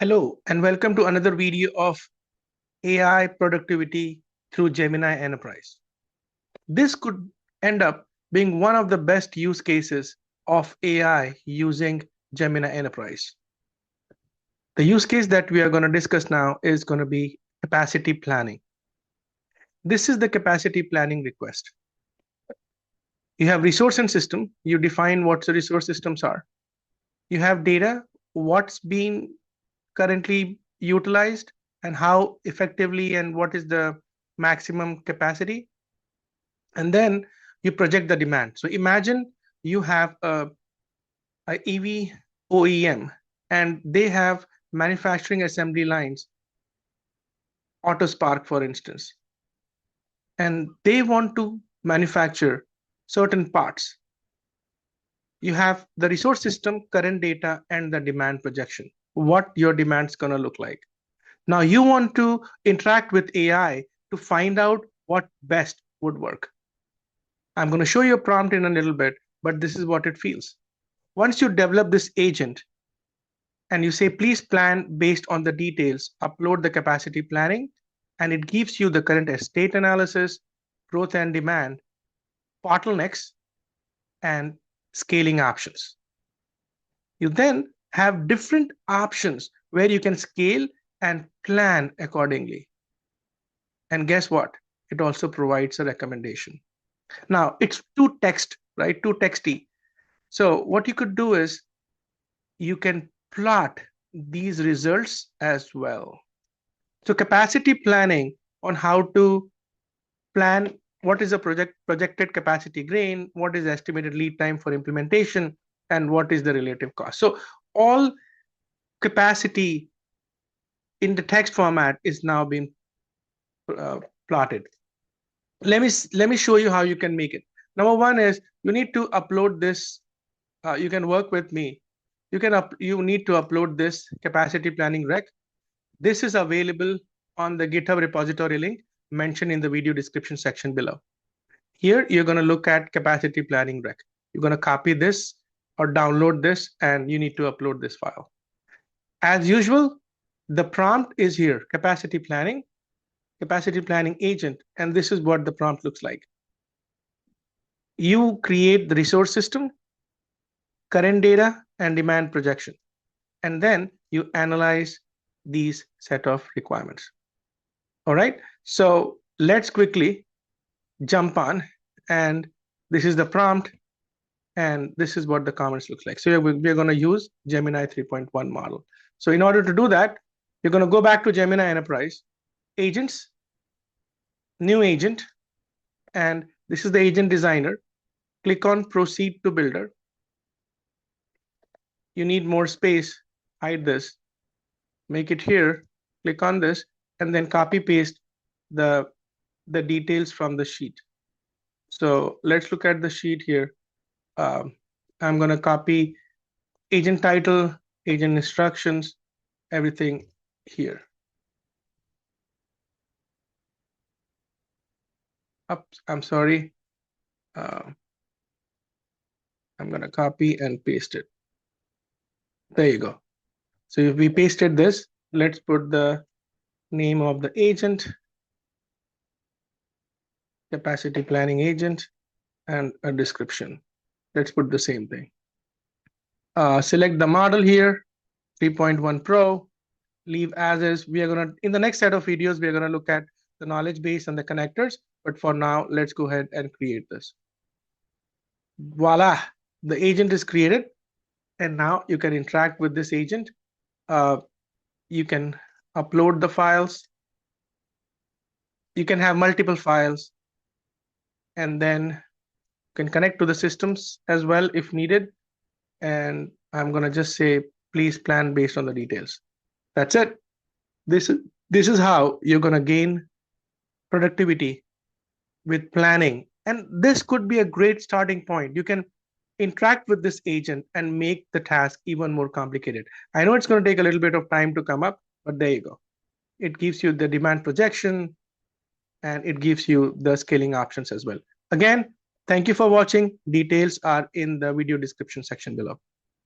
Hello, and welcome to another video of AI productivity through Gemini Enterprise. This could end up being one of the best use cases of AI using Gemini Enterprise. The use case that we are going to discuss now is going to be capacity planning. This is the capacity planning request. You have resource and system. You define what the resource systems are. You have data, what's being currently utilized, and how effectively and what is the maximum capacity. And then you project the demand. So imagine you have a EV OEM and they have manufacturing assembly lines, Auto Spark for instance, and they want to manufacture certain parts. You have the resource system, current data, and the demand projection, what your demand's gonna look like. Now you want to interact with AI to find out what best would work. I'm going to show you a prompt in a little bit, but this is what it feels. Once you develop this agent and you say, please plan based on the details, upload the capacity planning, and it gives you the current state analysis, growth and demand, bottlenecks, and scaling options. You then have different options where you can scale and plan accordingly. And guess what? It also provides a recommendation. Now it's too text, right? Too texty. So what you could do is you can plot these results as well. So capacity planning on how to plan what is a projected capacity gain, what is the estimated lead time for implementation, and what is the relative cost. So all capacity in the text format is now being plotted. Let me show you how you can make it. Number one is you need to upload this. You can work with me. You need to upload this capacity planning rec. This is available on the GitHub repository link mentioned in the video description section below. Here you're going to look at capacity planning rec. You're going to copy this or download this, and you need to upload this file. As usual, the prompt is here: capacity planning agent, and this is what the prompt looks like. You create the resource system, current data, and demand projection, and then you analyze these set of requirements. All right, so let's quickly jump on, and this is the prompt, and this is what the comments looks like. So we're going to use Gemini 3.1 model. So in order to do that, you're going to go back to Gemini Enterprise, agents, new agent, and this is the agent designer. Click on proceed to builder. You need more space, hide this, make it here, click on this, and then copy paste the details from the sheet. So let's look at the sheet here. I'm going to copy agent title, agent instructions, everything here. I'm sorry. I'm going to copy and paste it. There you go. So if we pasted this, let's put the name of the agent, capacity planning agent, and a description. Let's put the same thing. Select the model here, 3.1 Pro, leave as is. We are going to, in the next set of videos, we are going to look at the knowledge base and the connectors. But for now, let's go ahead and create this. Voila, the agent is created. And now you can interact with this agent. You can upload the files. You can have multiple files. And then you can connect to the systems as well if needed. And I'm going to just say, please plan based on the details. That's it. This is how you're going to gain productivity with planning. And this could be a great starting point. You can interact with this agent and make the task even more complicated. I know it's going to take a little bit of time to come up, but there you go. It gives you the demand projection, and it gives you the scaling options as well. Again, thank you for watching. Details are in the video description section below.